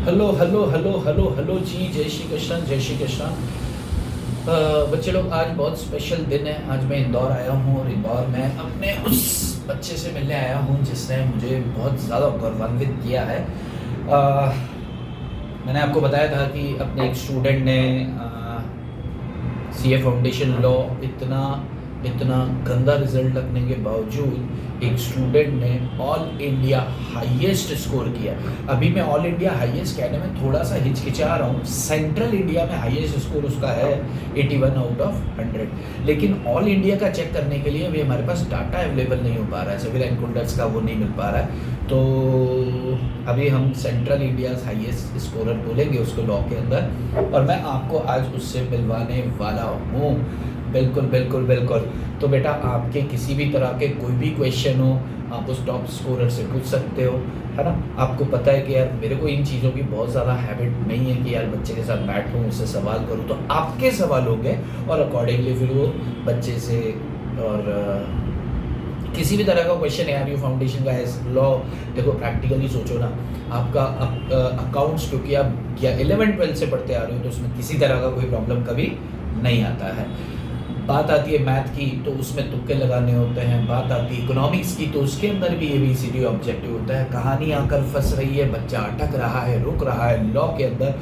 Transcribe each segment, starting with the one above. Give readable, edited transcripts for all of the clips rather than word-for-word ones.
Hello hello hello hello hello जी, जय श्री कृष्ण, जय श्री कृष्ण। बच्चे लोग, आज बहुत स्पेशल दिन है। आज मैं इंदौर आया हूँ और इंदौर में अपने उस बच्चे से मिलने आया हूँ जिसने मुझे बहुत ज़्यादा गौरवान्वित किया है। मैंने आपको बताया था कि अपने एक स्टूडेंट ने सीए फाउंडेशन लॉ इतना गंदा रिजल्ट रखने के बावजूद एक स्टूडेंट ने ऑल इंडिया हाईएस्ट स्कोर किया। अभी मैं ऑल इंडिया हाईएस्ट कहने में थोड़ा सा हिचकिचा रहा हूँ। सेंट्रल इंडिया में हाईएस्ट स्कोर उसका है 81 आउट ऑफ 100, लेकिन ऑल इंडिया का चेक करने के लिए अभी हमारे पास डाटा अवेलेबल नहीं हो पा रहा है। सिविल एनकाउंटर्स का वो नहीं मिल पा रहा है, तो अभी हम सेंट्रल इंडिया हाईएस्ट स्कोरर बोलेंगे उसको लॉ के अंदर, और मैं आपको आज उससे मिलवाने वाला हूँ। बिल्कुल बिल्कुल बिल्कुल। तो बेटा, आपके किसी भी तरह के कोई भी क्वेश्चन हो आप उस टॉप स्कोरर से पूछ सकते हो, है ना। आपको पता है कि यार मेरे को इन चीज़ों की बहुत ज़्यादा हैबिट नहीं है कि यार बच्चे के साथ बैठूँ उससे सवाल करूँ, तो आपके सवाल होंगे और अकॉर्डिंगली फिर वो बच्चे से और किसी भी तरह का क्वेश्चन है यार, यू फाउंडेशन का है लॉ। देखो प्रैक्टिकली सोचो ना, आपका अकाउंट्स क्योंकि आप 11-12 से पढ़ते आ रहे हो तो उसमें किसी तरह का कोई प्रॉब्लम कभी नहीं आता है। बात आती है मैथ की तो उसमें तुक्के लगाने होते हैं। बात आती है इकोनॉमिक्स की तो उसके अंदर भी ABCD ऑब्जेक्टिव होता है। कहानी आकर फंस रही है, बच्चा अटक रहा है, रुक रहा है। लॉ के अंदर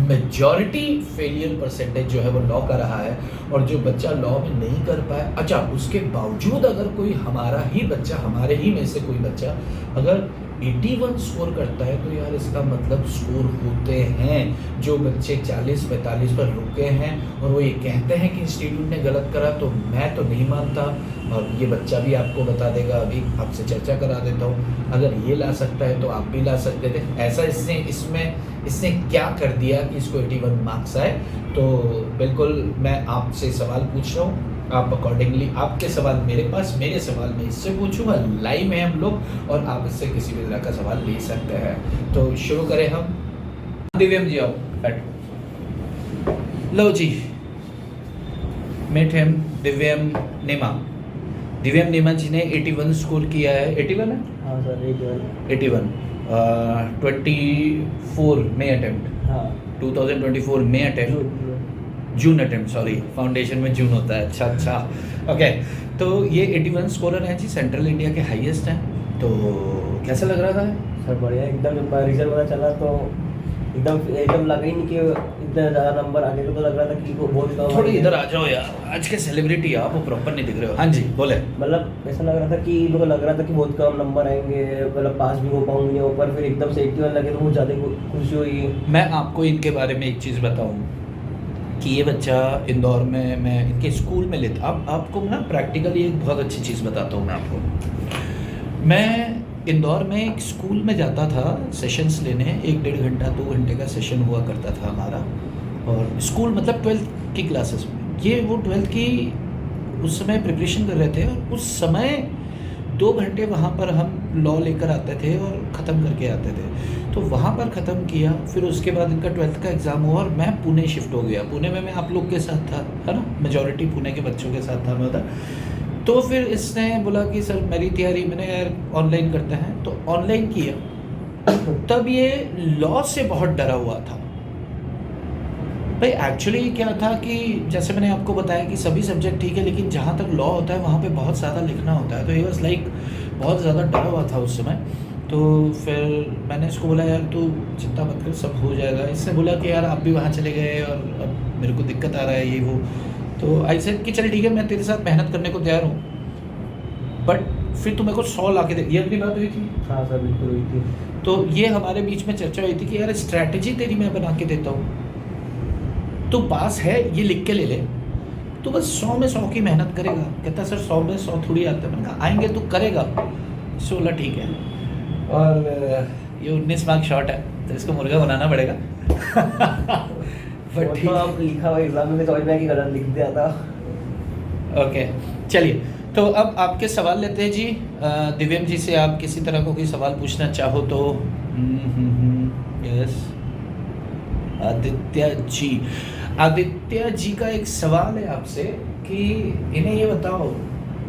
मेजॉरिटी फेलियर परसेंटेज जो है वो लॉ का रहा है, और जो बच्चा लॉ में नहीं कर पाया, अच्छा उसके बावजूद अगर कोई हमारे ही में से कोई बच्चा अगर 81 स्कोर करता है तो यार इसका मतलब स्कोर होते हैं जो बच्चे 40-45 पर रुके हैं और वो ये कहते हैं कि इंस्टीट्यूट ने गलत करा, तो मैं तो नहीं मानता। और ये बच्चा भी आपको बता देगा, अभी आपसे चर्चा करा देता हूँ। अगर ये ला सकता है तो आप भी ला सकते थे। ऐसा इसने क्या कर दिया कि इसको 81 मार्क्स आए। तो बिल्कुल मैं आपसे सवाल पूछ रहा हूँ, आप अकॉर्डिंगली आपके सवाल मेरे पास, मेरे सवाल मैं इससे पूछूंगा। लाइव में हम लोग और आप इससे किसी भी तरह का सवाल ले सकते हैं। तो शुरू करें हम। दिव्यम जी आओ, बैठो। लो जी, मेट हम दिव्यम नेमा जी ने 81 स्कोर किया है। 81 है? हाँ सर, 81 24 में अटेम्प्ट। हाँ 2024 में अटेम्प्ट, जून अटेम्प्ट, सॉरी फाउंडेशन में जून होता है। अच्छा ओके। तो ये 81 स्कोरर हैं जी, सेंट्रल इंडिया के हाईएस्ट हैं। तो कैसा लग रहा था सर? बढ़िया एकदम। जब रिजल्ट पता चला तो एकदम लगा ही नहीं कि इतना ज़्यादा नंबर आगे को, तो लग रहा था कि वो बहुत कम। थोड़ी इधर आ जाओ यार, आज के सेलिब्रिटी आप वो प्रॉपर नहीं दिख रहे हो। हाँ जी बोले। मतलब ऐसा लग रहा था कि मेरे को लग रहा था कि बहुत कम नंबर आएंगे, मतलब पास भी हो पाऊंगे ऊपर, फिर एकदम से 81 लगे तो बहुत ज़्यादा खुशी हुई। मैं आपको इनके बारे में एक चीज़ बताऊँ कि ये बच्चा इंदौर में, मैं इनके स्कूल में लेता, अब आपको ना प्रैक्टिकली एक बहुत अच्छी चीज़ बताता हूँ मैं आपको। मैं इंदौर में एक स्कूल में जाता था सेशंस लेने, 1-1.5 घंटा 2 घंटे का सेशन हुआ करता था हमारा। और स्कूल मतलब 12th की क्लासेस में, ये वो 12th की उस समय प्रिपरेशन कर रहे थे, और उस समय 2 घंटे वहाँ पर हम लॉ लेकर आते थे और ख़त्म करके आते थे। तो वहाँ पर ख़त्म किया, फिर उसके बाद इनका 12th का एग्ज़ाम हुआ और मैं पुणे शिफ्ट हो गया। पुणे में मैं आप लोग के साथ था, है ना, मेजॉरिटी पुणे के बच्चों के साथ था मैं उधर। तो फिर इसने बोला कि सर मेरी तैयारी, मैंने यार ऑनलाइन करते हैं, तो ऑनलाइन किया। तब ये लॉ से बहुत डरा हुआ था भाई। एक्चुअली क्या था कि जैसे मैंने आपको बताया कि सभी सब्जेक्ट ठीक है, लेकिन जहाँ तक लॉ होता है वहाँ पे बहुत ज़्यादा लिखना होता है। तो ये बस लाइक बहुत ज़्यादा डरा हुआ था उस समय। तो फिर मैंने इसको बोला यार तू चिंता मत कर, सब हो जाएगा। इसने बोला कि यार आप भी वहाँ चले गए और अब मेरे को दिक्कत आ रहा है ये वो। तो आई सेड कि चल ठीक है, मैं तेरे साथ मेहनत करने को तैयार हूँ, बट फिर तू मेरे को 100 ला के दे। ये अपनी बात हुई थी। हाँ सर, बिल्कुल हुई थी। तो ये हमारे बीच में चर्चा हुई थी कि यार स्ट्रैटेजी तेरी मैं बना के देता हूँ, तो पास है ये लिख के ले ले, तो बस 100 में 100 की मेहनत करेगा। कहता सर 100 में 100 थोड़ी आते हैं। मैंने कहा आएंगे तो करेगा। 16 ठीक है, और ये 19 मार्क शॉर्ट है तो इसको मुर्गा बनाना पड़ेगा। वो तो आप लिखा हुआ एग्जाम में समझ में आया कि गलत लिख दिया था। ओके चलिए, तो अब आपके सवाल लेते हैं जी। दिव्यम जी से आप किसी तरह को कोई सवाल पूछना चाहो तो। यस आदित्य जी का एक सवाल है आपसे कि इन्हें ये बताओ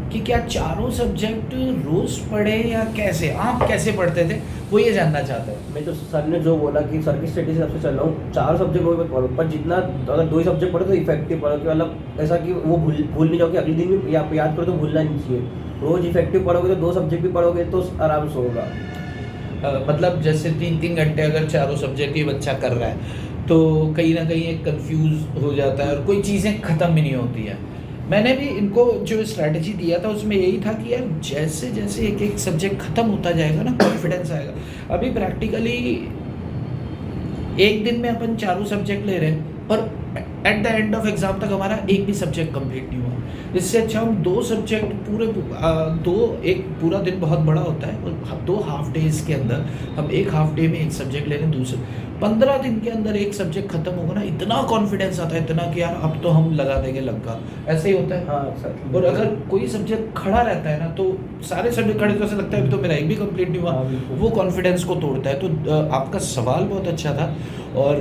कि क्या चारों सब्जेक्ट रोज पढ़े या कैसे, आप कैसे पढ़ते थे? वो ये जानना चाहता है। मैं तो सर ने जो बोला कि सर की स्ट्रेटेजी सबसे चल रहा हूँ, 4 सब्जेक्ट वो मत पढ़ो, पर जितना अगर 2 ही सब्जेक्ट पढ़ो तो इफेक्टिव पढ़ो, कि मतलब ऐसा कि वो भूल नहीं जाओ, कि अगले दिन भी याद करो तो भूलना नहीं चाहिए। रोज इफेक्टिव पढ़ोगे तो 2 सब्जेक्ट भी पढ़ोगे तो आराम से होगा। मतलब जैसे 3-3 घंटे अगर चारों सब्जेक्ट ही बच्चा कर रहा है तो कहीं ना कहीं एक कंफ्यूज हो जाता है और कोई चीज़ें ख़त्म भी नहीं होती है। मैंने भी इनको जो स्ट्रैटेजी दिया था उसमें यही था कि यार जैसे जैसे एक एक सब्जेक्ट ख़त्म होता जाएगा ना कॉन्फिडेंस आएगा। अभी प्रैक्टिकली एक दिन में अपन चारों सब्जेक्ट ले रहे हैं और at the end of exam तक हमारा एक भी सब्जेक्ट कंप्लीट नहीं हुआ। इससे अच्छा हम 2 सब्जेक्ट एक पूरा दिन बहुत बड़ा होता है और 2 हाफ डेज के अंदर हम एक हाफ डे में एक सब्जेक्ट ले रहे हैं, दूसरे 15 दिन के अंदर एक सब्जेक्ट खत्म होगा ना, इतना कॉन्फिडेंस आता है, इतना कि यार अब तो हम लगा देंगे लग्गा। ऐसे ही होता है। हाँ सर। और अगर कोई सब्जेक्ट खड़ा रहता है ना तो सारे सब्जेक्ट खड़े तो ऐसा लगता है अभी तो मेरा एक भी कंप्लीट नहीं हुआ। हाँ, बिल्कुल। वो कॉन्फिडेंस को तोड़ता है। तो आपका सवाल बहुत अच्छा था और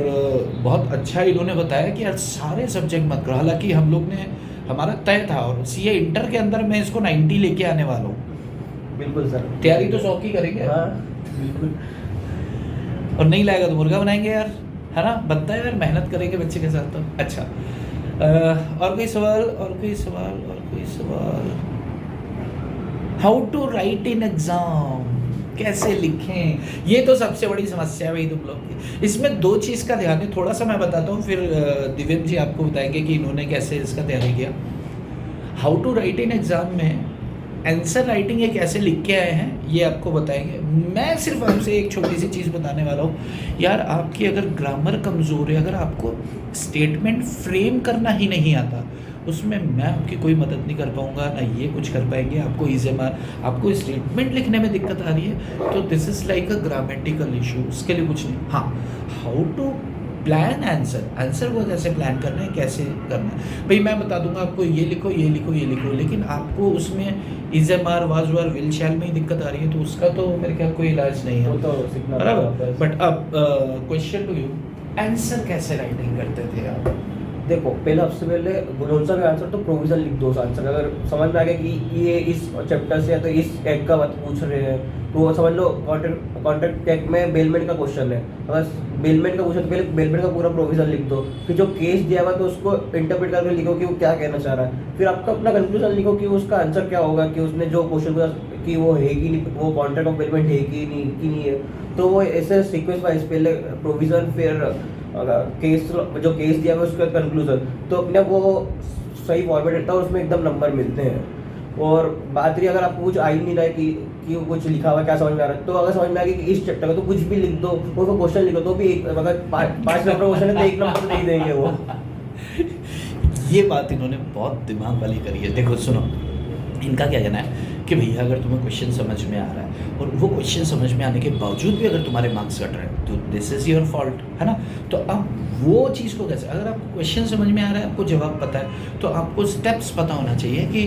बहुत अच्छा इन्होंने बताया कि यार सारे सब्जेक्ट मत करो। हालांकि हम लोग ने हमारा तय था और सीए इंटर के अंदर मैं इसको 90 लेके आने वाला हूँ। बिल्कुल सर। तैयारी तो 100 की करेंगे। हाँ बिल्कुल। और नहीं लाएगा तो मुर्गा बनाएंगे यार, है ना, बनता है यार, मेहनत करेंगे बच्चे के साथ तो। अच्छा और कोई सवाल how to write in exam, कैसे लिखें, ये तो सबसे बड़ी समस्या है भाई तुम लोग की। इसमें 2 चीज़ का ध्यान है, थोड़ा सा मैं बताता हूँ, फिर दिव्यम जी आपको बताएंगे कि इन्होंने कैसे इसका तैयारी किया। How to write in exam में आंसर राइटिंग ये कैसे लिख के आए हैं ये आपको बताएंगे। मैं सिर्फ आपसे एक छोटी सी चीज़ बताने वाला हूँ यार, आपकी अगर ग्रामर कमज़ोर है, अगर आपको स्टेटमेंट फ्रेम करना ही नहीं आता, उसमें मैं आपकी कोई मदद नहीं कर पाऊँगा, ना ये कुछ कर पाएंगे। आपको आपको स्टेटमेंट लिखने में दिक्कत आ रही है तो this is like a grammatical issue, उसके लिए कुछ नहीं। हाँ, हाउ टू प्लान आंसर को कैसे प्लान करना है, कैसे करना है भाई मैं बता दूंगा आपको, ये लिखो ये लिखो ये लिखो, लेकिन आपको उसमें इज़ेमार वाजवार विल शैल में ही दिक्कत आ रही है तो उसका तो मेरे ख्याल कोई इलाज नहीं है, वो तो सीखना बराबर। बट अब क्वेश्चन टू यू, आंसर कैसे राइटिंग करते थे आप? देखो पहले सबसे पहले कौन सा भी आंसर तो प्रोविजन लिख दो। आंसर अगर समझ में आ गया कि ये इस चैप्टर से या तो इस टैग का बात पूछ रहे हैं तो समझ लो कॉन्ट्रैक्ट टैग में बेलमेंट का क्वेश्चन है, अगर बेलमेंट का क्वेश्चन तो पहले बेलमेंट का पूरा प्रोविजन लिख दो, फिर जो केस दिया हुआ तो उसको इंटरप्रेट करके लिखो कि वो क्या कहना चाह रहा है, फिर आपका अपना कंक्लूजन लिखो कि उसका आंसर क्या होगा, कि उसने जो क्वेश्चन पूछा कि वो है कि नहीं, वो कॉन्ट्रैक्ट ऑफ बेलमेंट है कि नहीं है। तो वो ऐसे सीक्वेंस वाइज पहले प्रोविजन, फिर केस, जो केस दिया हुआ उसका कंक्लूजन, तो अपने वो सही फॉर्मेट रहता है और उसमें एकदम नंबर मिलते हैं। और बात रही अगर आपको कुछ आ ही नहीं रहा है कि कुछ लिखा हुआ क्या समझ में आ रहा है, तो अगर समझ में आ गया कि इस चैप्टर का तो कुछ भी लिख दो, उसको क्वेश्चन लिखो तो भी अगर 5 नंबर क्वेश्चन है तो 1 नंबर तो नहीं देंगे वो। ये बात इन्होंने बहुत दिमाग वाली करी है। देखो सुनो, इनका क्या कहना है कि भैया अगर तुम्हें क्वेश्चन समझ में आ रहा है और वो क्वेश्चन समझ में आने के बावजूद भी अगर तुम्हारे मार्क्स कट रहे हैं तो दिस इज़ योर फॉल्ट, है ना। तो अब वो चीज़ को कैसे, अगर आपको क्वेश्चन समझ में आ रहा है, आपको जवाब पता है, तो आपको स्टेप्स पता होना चाहिए कि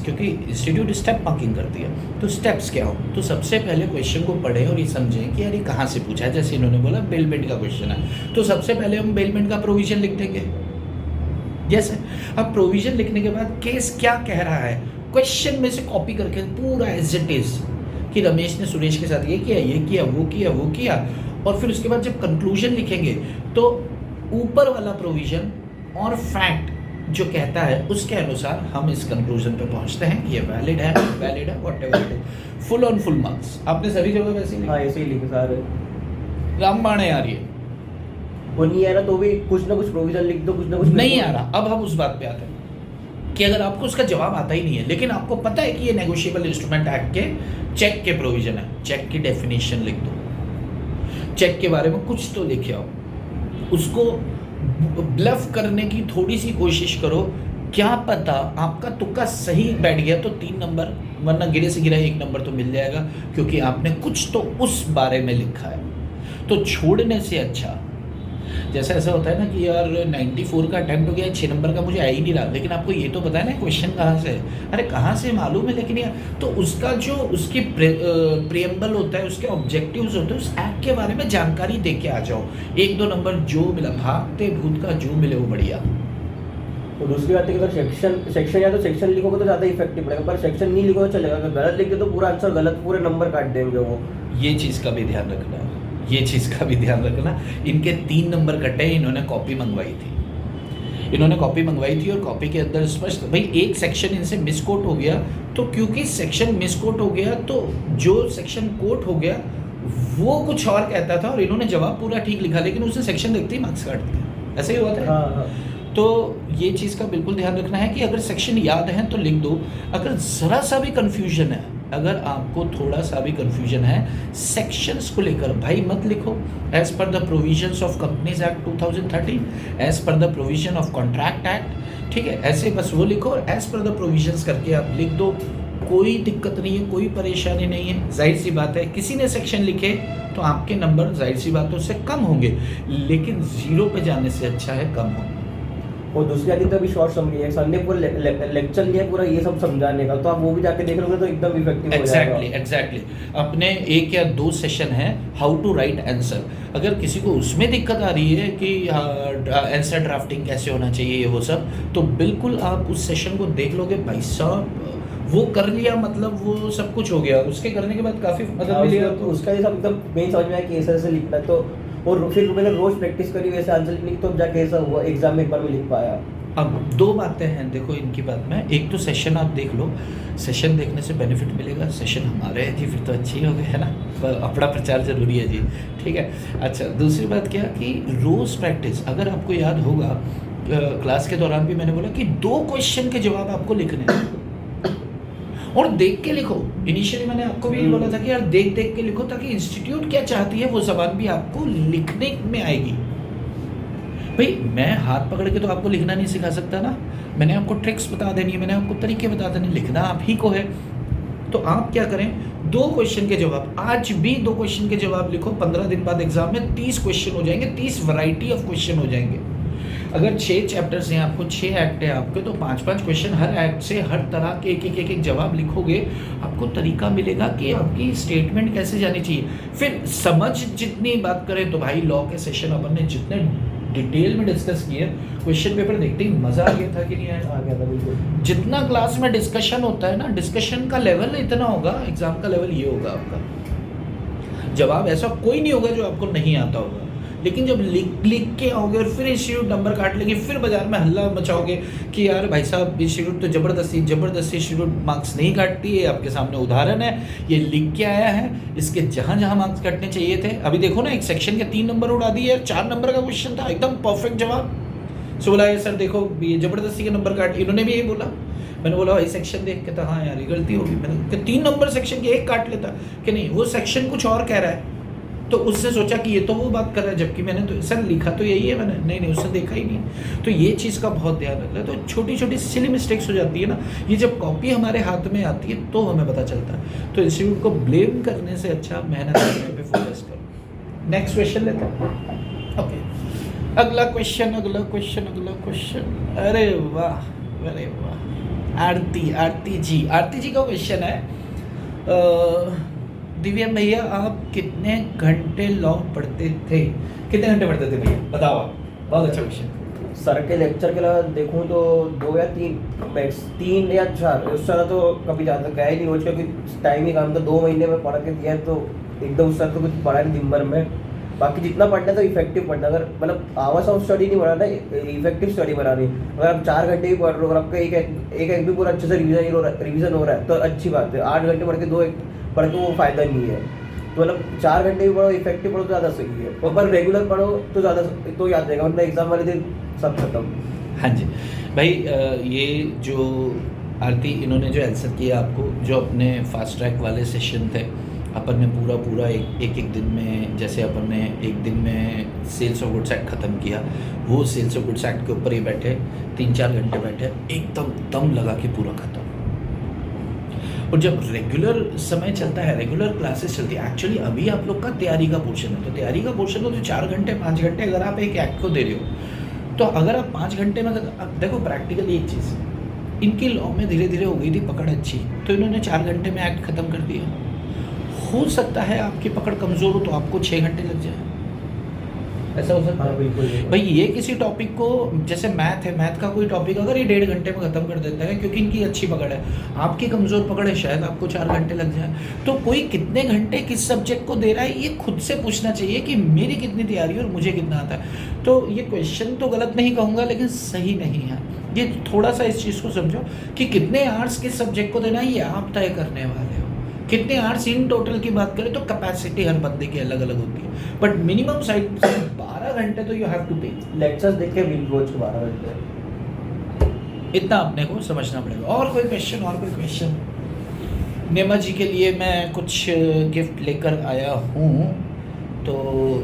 क्योंकि इंस्टीट्यूट स्टेप मार्किंग करती है, तो स्टेप्स क्या हो। तो सबसे पहले क्वेश्चन को पढ़ें और ये समझें कि यार ये कहाँ से पूछा है। जैसे इन्होंने बोला बेलमेंट का क्वेश्चन है, तो सबसे पहले हम बेलमेंट का प्रोविजन लिख देंगे। यस है। अब प्रोविजन लिखने के बाद केस क्या कह रहा है, क्वेश्चन में से कॉपी करके पूरा एज इट इज कि रमेश ने सुरेश के साथ ये किया वो किया, और फिर उसके बाद जब कंक्लूजन लिखेंगे तो ऊपर वाला प्रोविजन और फैक्ट जो कहता है उसके अनुसार हम इस कंक्लूजन पे पहुंचते हैं कि ये वैलिड है whatever it is, full on full marks. आपने सभी जगह वैसे ही हाँ ऐसे ही लिखे सारे। रामबाण है यार, ये वो नहीं आ रहा तो भी कुछ ना कुछ प्रोविजन लिख दो, कुछ ना कुछ नहीं आ रहा। अब हम उस बात पे आते हैं कि अगर आपको उसका जवाब आता ही नहीं है, लेकिन आपको पता है कि ये नेगोशिएबल इंस्ट्रूमेंट एक्ट के चेक के प्रोविजन है, चेक की डेफिनेशन लिख दो, चेक के बारे में कुछ तो लिखे आओ, उसको ब्लफ करने की थोड़ी सी कोशिश करो, क्या पता आपका तुक्का सही बैठ गया तो 3 नंबर, वरना गिरे से गिरा 1 नंबर तो मिल जाएगा, क्योंकि आपने कुछ तो उस बारे में लिखा है। तो छोड़ने से अच्छा, जैसा ऐसा होता है ना कि यार 94 का अटैम्प्ट हो गया, 6 नंबर का मुझे आ ही नहीं रहा, लेकिन आपको ये तो पता है ना क्वेश्चन कहाँ से है, अरे कहाँ से मालूम है, लेकिन यार तो उसका जो उसकी प्रियम्बल होता है, उसके ऑब्जेक्टिव्स होते हैं, उस एक्ट के बारे में जानकारी दे के आ जाओ। 1-2 नंबर जो मिला, भागते भूत का जो मिले वो बढ़िया, तो दूसरी बात है कि अगर सेक्शन या तो सेक्शन लिखोगे तो ज़्यादा इफेक्टिव पड़ेगा, पर सेक्शन नहीं लिखोगे तो चलेगा, अगर गलत लिख दे तो पूरा आंसर गलत, पूरे नंबर काट देंगे वो। ये चीज़ का भी ध्यान रखना, ये चीज़ का भी ध्यान रखना। इनके 3 नंबर कटे, इन्होंने कॉपी मंगवाई थी, इन्होंने कॉपी मंगवाई थी और कॉपी के अंदर स्पष्ट भाई एक सेक्शन इनसे मिसकोट हो गया, तो क्योंकि सेक्शन मिसकोट हो गया तो जो सेक्शन कोट हो गया वो कुछ और कहता था और इन्होंने जवाब पूरा ठीक लिखा, लेकिन उसने सेक्शन देखते ही मार्क्स काट दिया। ऐसे ही हुआ था। हाँ हाँ। तो ये चीज़ का बिल्कुल ध्यान रखना है कि अगर सेक्शन याद है तो लिख दो, अगर ज़रा सा भी कन्फ्यूजन है, अगर आपको थोड़ा सा भी कन्फ्यूजन है सेक्शंस को लेकर, भाई मत लिखो as per the provisions of companies act 2013, as per the provision of contract act, ठीक है, ऐसे बस वो लिखो और एज पर द प्रोविजंस करके आप लिख दो, कोई दिक्कत नहीं है, कोई परेशानी नहीं है। जाहिर सी बात है किसी ने सेक्शन लिखे तो आपके नंबर जाहिर सी बातों से कम होंगे, लेकिन 0 पे जाने से अच्छा है कम हो। और दूसरी आदि तो अभी शॉर्ट समरी है, सर ने पूरा लेक्चर लिया पूरा ये सब समझाने का, तो आप वो भी जाके देख लोगे तो एकदम इफेक्टिव हो जाएगा। एग्जैक्टली अपने 1 या 2 सेशन है हाउ टू राइट आंसर, अगर किसी को उसमें दिक्कत आ रही है कि आंसर ड्राफ्टिंग कैसे होना चाहिए वो सब, तो बिल्कुल आप उस सेशन को देख लोगे भाई साहब, वो कर लिया मतलब वो सब कुछ हो गया, उसके करने के बाद काफ़ी मदद मिली। तो उसका ये सब एकदम मेन समझ में आया कि ऐसे ऐसे लिखना है, तो और फिर मैंने रोज प्रैक्टिस करी वैसे आंसर लिखने की, तो जाके ऐसा हुआ एग्जाम में एक बार में लिख पाया। अब 2 बातें हैं देखो इनकी बात में, एक तो सेशन आप देख लो, सेशन देखने से बेनिफिट मिलेगा, सेशन हमारे हैं जी फिर तो अच्छे ही हो गए है ना, अपना प्रचार जरूरी है जी, ठीक है। अच्छा दूसरी बात क्या कि रोज़ प्रैक्टिस, अगर आपको याद होगा क्लास के दौरान भी मैंने बोला कि 2 क्वेश्चन के जवाब आपको लिखने हैं और देख के लिखो। इनिशियली मैंने आपको भी बोला था कि यार देख देख के लिखो ताकि इंस्टीट्यूट क्या चाहती है वो ज़बान भी आपको लिखने में आएगी। भाई मैं हाथ पकड़ के तो आपको लिखना नहीं सिखा सकता ना, मैंने आपको ट्रिक्स बता देनी है, मैंने आपको तरीके बता देने, लिखना आप ही को है। तो आप क्या करें, 2 क्वेश्चन के जवाब, आज भी 2 क्वेश्चन के जवाब लिखो, 15 दिन बाद एग्जाम में 30 क्वेश्चन हो जाएंगे, 30 वैरायटी ऑफ क्वेश्चन हो जाएंगे। अगर 6 चैप्टर्स हैं आपको, 6 एक्ट है आपके, तो 5-5 क्वेश्चन हर एक्ट से, हर तरह के एक जवाब लिखोगे, आपको तरीका मिलेगा कि आपकी स्टेटमेंट कैसे जानी चाहिए। फिर समझ जितनी बात करें तो भाई लॉ के सेशन अपन ने जितने डिटेल में डिस्कस किए, क्वेश्चन पेपर देखते ही मज़ा आ गया था कि नहीं आया? आ गया था बिल्कुल। जितना क्लास में डिस्कशन होता है ना, डिस्कशन का लेवल इतना होगा, एग्जाम का लेवल ये होगा आपका। जवाब ऐसा कोई नहीं होगा जो आपको नहीं आता होगा, लेकिन जब लिख के आओगे और फिर इंस्टीट्यूट नंबर काट लेंगे, फिर बाजार में हल्ला मचाओगे कि यार भाई साहब इंस्टीट्यूट तो ज़बरदस्ती इंस्टीट्यूट मार्क्स नहीं काटती है, आपके सामने उदाहरण है, ये लिख के आया है, इसके जहाँ जहाँ मार्क्स काटने चाहिए थे, अभी देखो ना एक सेक्शन के 3 नंबर उड़ा दिए, 4 नंबर का क्वेश्चन था, एकदम परफेक्ट जवाब। सो बोला सर देखो ये ज़बरदस्ती के नंबर काट, इन्होंने भी यही बोला, मैंने बोला भाई सेक्शन देख के था, हाँ यार ये गलती होगी, मैंने 3 नंबर सेक्शन के 1 काट लेता कि नहीं, वो सेक्शन कुछ और कह रहा है, तो उससे सोचा कि ये तो वो बात कर रहा है, जबकि मैंने तो सर लिखा तो यही है, मैंने नहीं उसने देखा ही नहीं। तो ये चीज़ का बहुत ध्यान रखना है। तो छोटी छोटी सिली मिस्टेक्स हो जाती है ना, ये जब कॉपी हमारे हाथ में आती है तो हमें पता चलता है। तो इंस्टीट्यूट को ब्लेम करने से अच्छा मेहनत करने पे फोकस करो। नेक्स्ट क्वेश्चन लेते हैं। ओके अगला क्वेश्चन। अरे वाह, आरती जी का क्वेश्चन है, दिव्यम भैया आप कितने घंटे लॉ पढ़ते थे? कितने घंटे पढ़ते थे भैया बताओ आप? बहुत अच्छा क्वेश्चन। सर के लेक्चर के अलावा देखूँ तो 2 या 3 मैक्स, 3 या 4, उससे ज़्यादा तो कभी ज़्यादा गया ही नहीं रोज, क्योंकि टाइम ही काम था। 2 महीने में पढ़ के दिया तो एकदम उससे तो कुछ पढ़ा नहीं दिन भर में। बाकी जितना पढ़ना तो इफेक्टिव पढ़ना, अगर मतलब आवर्स ऑफ स्टडी नहीं बनाना, इफेक्टिव स्टडी बनानी। अगर आप 4 घंटे भी पढ़ रहे हो और आपका एक भी पूरा अच्छे से रिविजन हो रहा है तो अच्छी बात है। 8 घंटे पढ़ के 2 पढ़ के वो फायदा नहीं है। तो मतलब 4 घंटे भी पढ़ो, इफेक्टिव पढ़ो तो ज़्यादा सही है, और पर रेगुलर पढ़ो तो ज़्यादा तो याद रहेगा, वरना एग्जाम वाले दिन सब खत्म। हाँ जी भाई, ये जो आरती इन्होंने जो आंसर किया आपको, जो अपने फास्ट ट्रैक वाले सेशन थे, अपन ने पूरा एक दिन में, जैसे अपन ने एक दिन में सेल्स ऑफ गुड्स एक्ट ख़त्म किया, वो सेल्स ऑफ गुड्स एक्ट के ऊपर ही बैठे 3-4 घंटे बैठे, एकदम दम लगा के पूरा खत्म। और जब रेगुलर समय चलता है, रेगुलर क्लासेस चलती है, एक्चुअली अभी आप लोग का तैयारी का पोर्शन है, तो तैयारी का पोर्शन हो तो 4 घंटे 5 घंटे अगर आप एक एक्ट को दे रहे हो, तो अगर आप 5 घंटे में, देखो प्रैक्टिकली एक चीज़, इनकी लॉ में धीरे धीरे हो गई थी पकड़ अच्छी, तो इन्होंने 4 घंटे में एक्ट ख़त्म कर दिया। हो सकता है आपकी पकड़ कमज़ोर हो तो आपको 6 घंटे लग जाए, ऐसा हो सकता हाँ है? बिल्कुल भाई ये किसी टॉपिक को, जैसे मैथ है, मैथ का कोई टॉपिक अगर ये 1.5 घंटे में ख़त्म कर देता है क्योंकि इनकी अच्छी पकड़ है, आपकी कमज़ोर पकड़ है, शायद आपको 4 घंटे लग जाए। तो कोई कितने घंटे किस सब्जेक्ट को दे रहा है ये खुद से पूछना चाहिए कि मेरी कितनी तैयारी है और मुझे कितना आता है। तो ये क्वेश्चन तो गलत नहीं कहूँगा लेकिन सही नहीं है। ये थोड़ा सा इस चीज़ को समझो कि कितने आवर्स किस सब्जेक्ट को देना है ये आप तय करने वाले हो। कितने आवर्स इन टोटल की बात करें तो कैपेसिटी हर बंदे की अलग अलग होती है, बट मिनिमम साइड 12 घंटे तो यू हैव टू पे। लेक्चर्स देख के रोज के 12 घंटे, इतना अपने को समझना पड़ेगा। और कोई क्वेश्चन, और कोई क्वेश्चन? नेमा जी के लिए मैं कुछ गिफ्ट लेकर आया हूँ, तो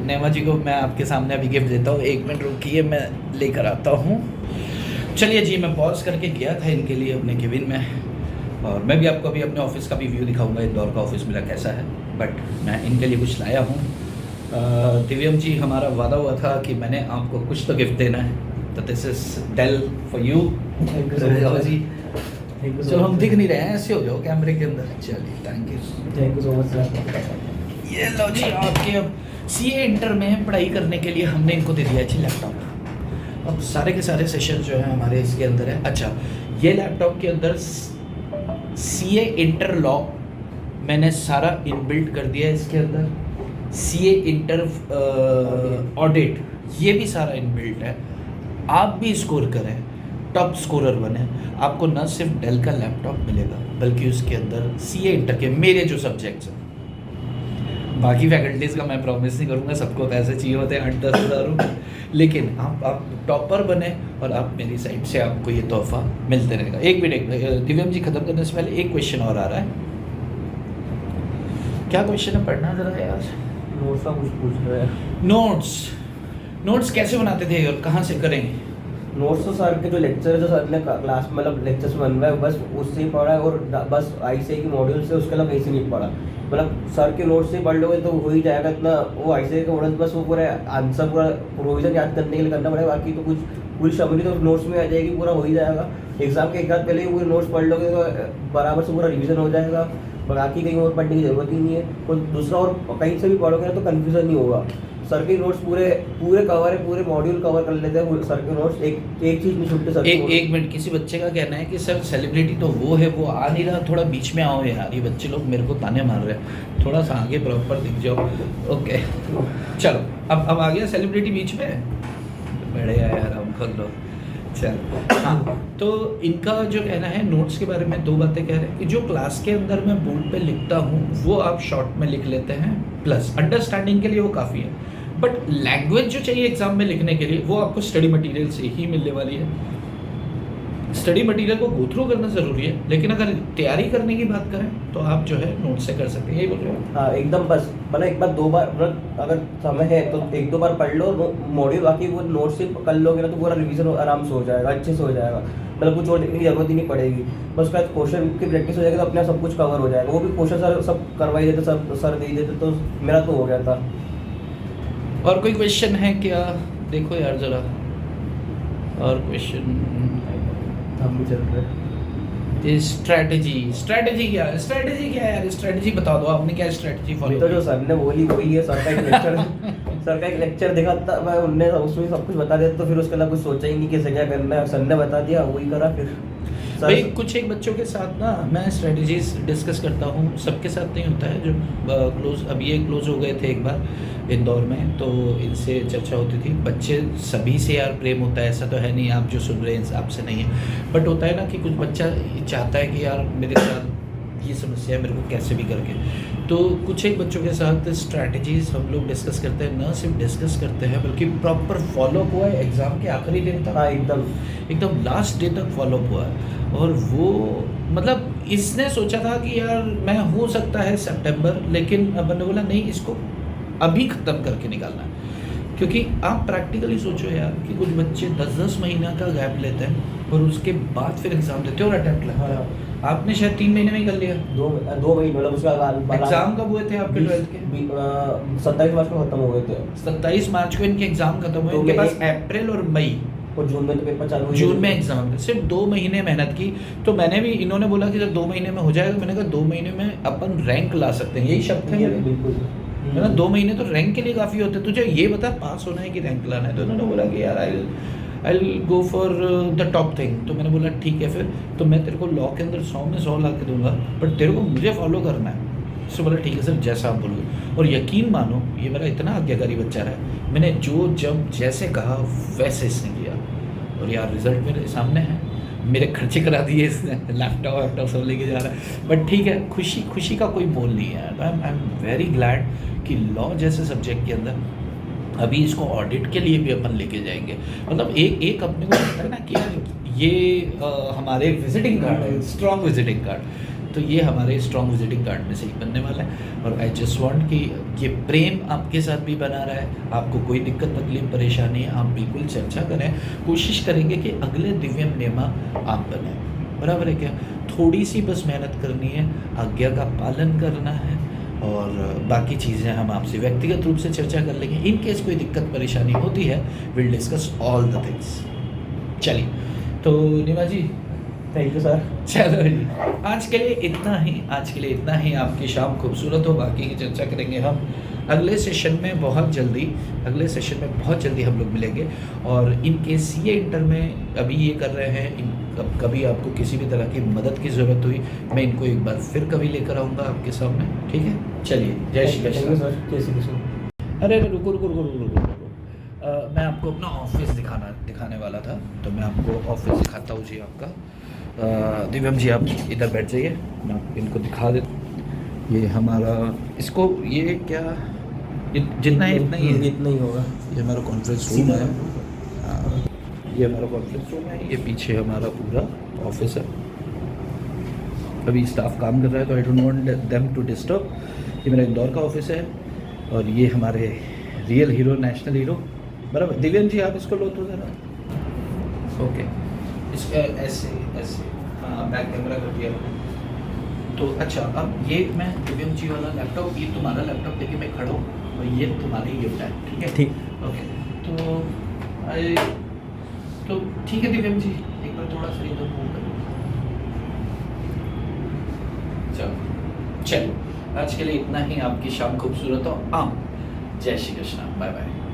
नेमा जी को मैं आपके सामने अभी गिफ्ट देता हूँ। 1 मिनट रुकिए, मैं लेकर आता हूँ। चलिए जी, मैं पॉज करके गया था इनके लिए अपने केबिन में, और मैं भी आपको अभी अपने ऑफिस का भी व्यू दिखाऊंगा, इंदौर का ऑफिस मेरा कैसा है। बट मैं इनके लिए कुछ लाया हूँ। दिव्यम जी, हमारा वादा हुआ था कि मैंने आपको कुछ तो गिफ्ट देना है, तो this is deal for you. Thank you so much जी, थैंक यू चलो हम दिख नहीं रहे हैं, ऐसे हो जाओ कैमरे के अंदर। चलिए, thank you so much sir. ये लो जी, आपके अब सीए इंटर में पढ़ाई करने के लिए हमने इनको दे दिया है जी लैपटॉप। अब सारे के सारे सेशन जो है हमारे इसके अंदर है। अच्छा, ये लैपटॉप के अंदर सीए इंटर लॉ मैंने सारा इनबिल्ट कर दिया है इसके अंदर। सीए इंटर ऑडिट ये भी सारा इनबिल्ट है। आप भी स्कोर करें, टॉप स्कोरर बने, आपको न सिर्फ डेल का लैपटॉप मिलेगा बल्कि उसके अंदर सीए इंटर के मेरे जो सब्जेक्ट्स हैं, बाकी फैकल्टीज़ का मैं प्रॉमिस नहीं करूँगा, सबको पैसे चाहिए होते हैं 8-10 हज़ार रुपये, लेकिन आप टॉपर बने और आप मेरी साइड से आपको ये तोहफा मिलते रहेगा। एक मिनट दिव्यम जी, ख़त्म करने से पहले एक क्वेश्चन और आ रहा है। क्या क्वेश्चन है, पढ़ना जरा यार। नोट्स का कुछ पूछ रहे हैं। नोट्स कैसे बनाते थे और कहाँ से करें? नोट्स तो सर के जो लेक्चर जो सर ने क्लास में मतलब लेक्चर्स बनवाए बस उससे ही पढ़ा है, और बस आईसीआई की मॉड्यूल से उसके अलावा कहीं से नहीं पढ़ा। मतलब सर के नोट्स से पढ़ लोगे तो हो ही जाएगा इतना। वो आईसीआई के मॉडल बस वो पूरा आंसर पूरा प्रोविजन याद करने के लिए करना पड़ेगा, बाकी तो कुछ पूरी शबरी तो नोट्स में आ जाएगी, पूरा हो ही जाएगा। एग्जाम के एक रात पहले ही पूरे नोट्स पढ़ लोगे तो बराबर से पूरा रिविजन हो जाएगा, बाकी कहीं और पढ़ने की जरूरत ही नहीं है। और दूसरा और कहीं से भी पढ़ोगे ना तो कन्फ्यूजन नहीं होगा। सर के नोट्स पूरे कवर है, पूरे मॉड्यूल कवर कर लेते हैं सर के नोट्स, एक चीज़ नहीं छूटती सर। एक मिनट, किसी बच्चे का कहना है कि सर सेलिब्रिटी तो वो है, वो आ नहीं रहा, थोड़ा बीच में आओ यार। ये बच्चे लोग मेरे को ताने मार रहे हैं, थोड़ा सा आगे प्रॉपर दिख जाओ। ओके चलो, अब आ गया सेलिब्रिटी बीच में, बढ़िया यार, हम खोल लो। चल हाँ, तो इनका जो कहना है नोट्स के बारे में 2 बातें कह रहे हैं कि जो क्लास के अंदर मैं बोर्ड पे लिखता हूँ वो आप शॉर्ट में लिख लेते हैं, प्लस अंडरस्टैंडिंग के लिए वो काफ़ी है। बट लैंग्वेज जो चाहिए एग्जाम में लिखने के लिए वो आपको स्टडी मटेरियल से ही मिलने वाली है। स्टडी मटेरियल को गो थ्रू करना ज़रूरी है, लेकिन अगर तैयारी करने की बात करें तो आप जो है नोट से कर सकते हैं। यही बोल रहे हो? हाँ एकदम, बस मतलब एक बार 2 बार, मतलब अगर समय है तो 1-2 बार पढ़ लो मॉड्यूल, बाकी वो नोट से कर लोगे ना तो पूरा रिवीजन आराम से हो जाएगा, अच्छे से हो जाएगा। मतलब कुछ और लिखने की जरूरत ही नहीं पड़ेगी, बस उसके बाद क्वेश्चन की प्रैक्टिस हो जाएगी तो अपने आप सब कुछ कवर हो जाएगा। वो भी क्वेश्चन सर सब करवाई देते, सब सर दे देते, तो मेरा तो हो गया था। और कोई क्वेश्चन है क्या? देखो यार ज़रा, और क्वेश्चन हम भी चल रहे। स्ट्रैटेजी क्या है यार? स्ट्रैटेजी बता दो, आपने क्या स्ट्रैटेजी फॉलो तो जो सर ने बोली वही है। सर का एक लेक्चर देखा था मैं, उनने उसमें सब कुछ बता दिया, तो फिर उसके अलावा कुछ सोचा ही नहीं कैसे क्या करना है। सर ने बता दिया, वही करा फिर। भाई कुछ एक बच्चों के साथ ना मैं स्ट्रेटजीज डिस्कस करता हूँ, सबके साथ नहीं होता है। जो क्लोज, अभी ये क्लोज हो गए थे एक बार इंदौर में, तो इनसे चर्चा होती थी। बच्चे सभी से यार प्रेम होता है, ऐसा तो है नहीं आप जो सुन रहे हैं आपसे नहीं है, बट होता है ना कि कुछ बच्चा चाहता है कि यार मेरे साथ ये समस्या है, मेरे को कैसे भी करके। तो कुछ एक बच्चों के साथ स्ट्रैटेजीज हम लोग डिस्कस करते हैं, न सिर्फ डिस्कस करते हैं बल्कि प्रॉपर फॉलो हुआ है एग्ज़ाम के आखिरी दिन तक। हाँ एकदम लास्ट डे तक फॉलो हुआ है। और वो मतलब इसने सोचा था कि यार मैं हो सकता है सितंबर, लेकिन मैंने बोला नहीं, इसको अभी ख़त्म करके निकालना है। क्योंकि आप प्रैक्टिकली सोचो यार कि कुछ बच्चे 10-10 महीना का गैप लेते हैं और उसके बाद फिर एग्ज़ाम देते हैं और अटेम्प्ट लगता है। आपने शायद 3 महीने में ही कर लिया। 2 महीने, मतलब उसका एग्ज़ाम कब हुए थे आपके 12th के? 27 मार्च को खत्म हो गए थे। 27 मार्च को इनके एग्ज़ाम खत्म हुए। इनके पास अप्रैल और मई और जून में तो पेपर चालू हुए। जून में एग्जाम थे, सिर्फ 2 महीने मेहनत की। तो मैंने भी, इन्होंने बोला कि जब 2 महीने में हो जाएगा, मैंने कहा 2 महीने में अपन रैंक ला सकते हैं, यही शब्द है मेरे। बिल्कुल। है ना। 2 महीने तो रैंक के लिए काफ़ी होते हैं। तुझे ये बता पास होना है कि रैंक लाना है। तो उन्होंने बोला कि यार I go for the top thing. तो मैंने बोला ठीक है फिर, तो मैं तेरे को लॉ के अंदर 100 में 100 ला के दूंगा, बट तेरे को मुझे फॉलो करना है। उससे बोला ठीक है सर, जैसा आप बोलोगे। और यकीन मानो ये मेरा इतना आज्ञाकारी बच्चा रहा है, मैंने जो जब जैसे कहा वैसे इसने किया। और यार रिजल्ट मेरे सामने है, मेरे खर्चे करा दिए इसने, लैपटॉप वैपटॉप सब लेके जा रहा है। बट ठीक है, खुशी का कोई मोल नहीं है। आई एम वेरी ग्लैड कि लॉ जैसे सब्जेक्ट के अंदर अभी इसको ऑडिट के लिए भी अपन लेके जाएंगे। मतलब एक अपने को लगता है ना कि यार ये हमारे विजिटिंग कार्ड है, स्ट्रॉन्ग विजिटिंग कार्ड। तो ये हमारे स्ट्रॉन्ग विजिटिंग कार्ड में से ही बनने वाला है। और आई जस्ट वांट कि ये प्रेम आपके साथ भी बना रहा है, आपको कोई दिक्कत तकलीफ परेशानी है, आप बिल्कुल चर्चा करें, कोशिश करेंगे कि अगले दिव्यम नेमा आप बने। बराबर है क्या? थोड़ी सी बस मेहनत करनी है, आज्ञा का पालन करना है, और बाकी चीज़ें हम आपसे व्यक्तिगत रूप से चर्चा कर लेंगे। इन केस कोई दिक्कत परेशानी होती है, will discuss all the things. चलिए, तो निमा जी थैंक यू सर। चलो जी, आज के लिए इतना ही। आपकी शाम खूबसूरत हो, बाकी की चर्चा करेंगे हम अगले सेशन में बहुत जल्दी। हम लोग मिलेंगे। और इन केस ये इंटर में अभी ये कर रहे हैं, कभी आपको किसी भी तरह की मदद की ज़रूरत हुई, मैं इनको एक बार फिर कभी लेकर आऊँगा आपके सामने, ठीक है? चलिए, जय श्री कृष्ण सर। जय श्री कृष्ण। अरे रुको। मैं आपको अपना ऑफिस दिखाने वाला था, तो मैं आपको ऑफिस दिखाता हूँ जी आपका। दिव्यम जी आप इधर बैठ जाइए, मैं आपको इनको दिखा देता। ये हमारा इसको ये क्या जितना है इतना ही होगा। ये हमारा कॉन्फ्रेंस रूम है। हाँ, ये हमारा कॉन्फ्रेंस रूम है, ये पीछे हमारा पूरा ऑफिस है। अभी स्टाफ काम कर रहा है, तो I don't want them to disturb. ये मेरा इंदौर का ऑफिस है, और ये हमारे रियल हीरो, नेशनल हीरो। बराबर दिव्यम जी, आप इसको लो तो ज़रा। ओके, इसका ऐसे हाँ, बैक कैमरा कर दिया। तो अच्छा, अब ये मैं दिव्यम जी वाला लैपटॉप, ये तुम्हारा लैपटॉप लेके मैं खड़ा हूँ, और ये तुम्हारी गिफ्ट है, ठीक है? ठीक। ओके, तो ठीक है दिव्यम जी, एक बार थोड़ा सा इधर मूव करो। चलो, आज के लिए इतना ही। आपकी शाम खूबसूरत हो। जय श्री कृष्ण, बाय बाय।